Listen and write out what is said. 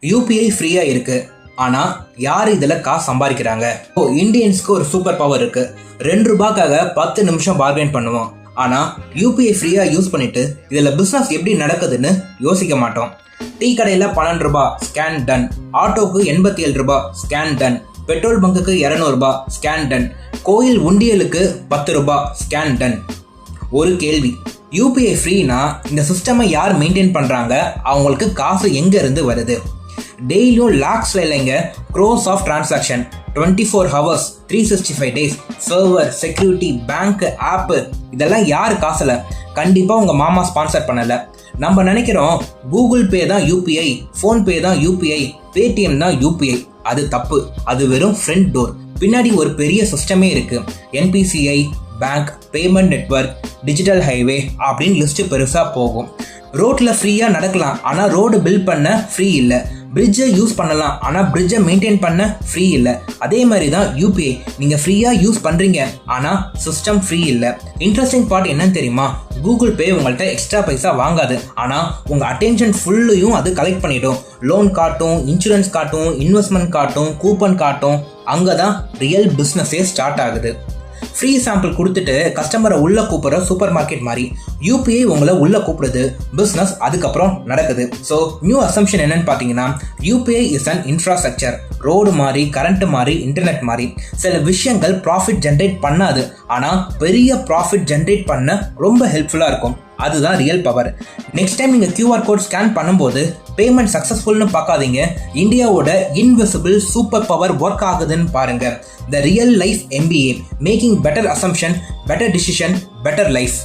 UPI ஃப்ரீயா இருக்கு. ஆனா யார் இதுல காசு சம்பாதிக்கிறாங்க? இந்தியன்ஸ்க்கு ஒரு சூப்பர் பவர் இருக்கு. 2 ரூபாய்க்காக 10 நிமிஷம் பார்கெயின் பண்ணுவோம். ஆனா யூபிஐ ஃப்ரீயா யூஸ் பண்ணிட்டு இதுல பிசினஸ் எப்படி நடக்குதுன்னு யோசிக்க மாட்டோம். டீ கடையில 12 ரூபாய் ஸ்கேன் டன், ஆட்டோக்கு 87 ரூபாய் ஸ்கேன் டன், பெட்ரோல் பங்குக்கு 200 ரூபாய் ஸ்கேன் டன், கோயில் உண்டியலுக்கு 10 ரூபாய் ஸ்கேன் டன். ஒரு கேள்வி, யூபிஐ ஃப்ரீனா இந்த சிஸ்டமை யார் மெயின்டைன் பண்றாங்க? அவங்களுக்கு காசு எங்க இருந்து வருது? டெய்லியும் லாக்ஸ்ல இல்லைங்க, gross of transaction, 24 hours 365 days, server, security, bank, app, இதெல்லாம் யார் காசுல? கண்டிப்பா உங்க மாமா ஸ்பான்சர் பண்ணல. நம்ம நினைக்கிறோம் கூகுள் பே தான் யூபிஐ, ஃபோன்பே தான் யூபிஐ, பேடிஎம் தான் யூபிஐ. அது தப்பு. அது வெறும் ஃப்ரண்ட் டோர். பின்னாடி ஒரு பெரிய சிஸ்டமே இருக்கு. NPCI, bank, payment network, digital highway அப்படின்னு லிஸ்ட் பெருசா போகும். ரோட்ல ஃப்ரீயா நடக்கலாம், ஆனா ரோடு பில்ட் பண்ண ஃப்ரீ இல்லை. பிரிட்ஜை யூஸ் பண்ணலாம், ஆனால் பிரிட்ஜை மெயின்டைன் பண்ண ஃப்ரீ இல்லை. அதே மாதிரி தான் யூபிஐ, நீங்கள் ஃப்ரீயாக யூஸ் பண்ணுறீங்க, ஆனால் சிஸ்டம் ஃப்ரீ இல்லை. இன்ட்ரெஸ்டிங் பார்ட் என்னன்னு தெரியுமா? கூகுள் பே உங்கள்கிட்ட எக்ஸ்ட்ரா பைசா வாங்காது, ஆனால் உங்கள் அட்டென்ஷன் ஃபுல்லையும் அது கலெக்ட் பண்ணிடும். லோன் காட்டும், இன்சூரன்ஸ் காட்டும், இன்வெஸ்ட்மெண்ட் காட்டும், கூப்பன் காட்டும். அங்கே தான் ரியல் பிஸ்னஸே ஸ்டார்ட் ஆகுது. ஃப்ரீ சாம்பிள் கொடுத்துட்டு கஸ்டமரை உள்ள கூப்பிடுற சூப்பர் மார்க்கெட் மாதிரி யூபிஐ உங்களை உள்ள கூப்பிடுது, பிஸ்னஸ் அதுக்கப்புறம் நடக்குது. ஸோ நியூ அசம்ஷன் என்னன்னு பார்த்தீங்கன்னா, UPI is an infrastructure. Road மாதிரி, கரண்ட் மாதிரி, இன்டர்நெட் மாதிரி. சில விஷயங்கள் ப்ராஃபிட் ஜென்ரேட் பண்ணாது, ஆனால் பெரிய ப்ராஃபிட் ஜென்ரேட் பண்ண ரொம்ப ஹெல்ப்ஃபுல்லாக இருக்கும். அதுதான் ரியல் பவர். நெக்ஸ்ட் டைம் நீங்கள் கியூஆர் கோட் ஸ்கேன் பண்ணும்போது பேமெண்ட் சக்ஸஸ்ஃபுல்னு பார்க்காதீங்க, இந்தியாவோட இன்விசிபிள் சூப்பர் பவர் ஒர்க் ஆகுதுன்னு பாருங்க. The real life MBA, making better assumption, better decision, better life.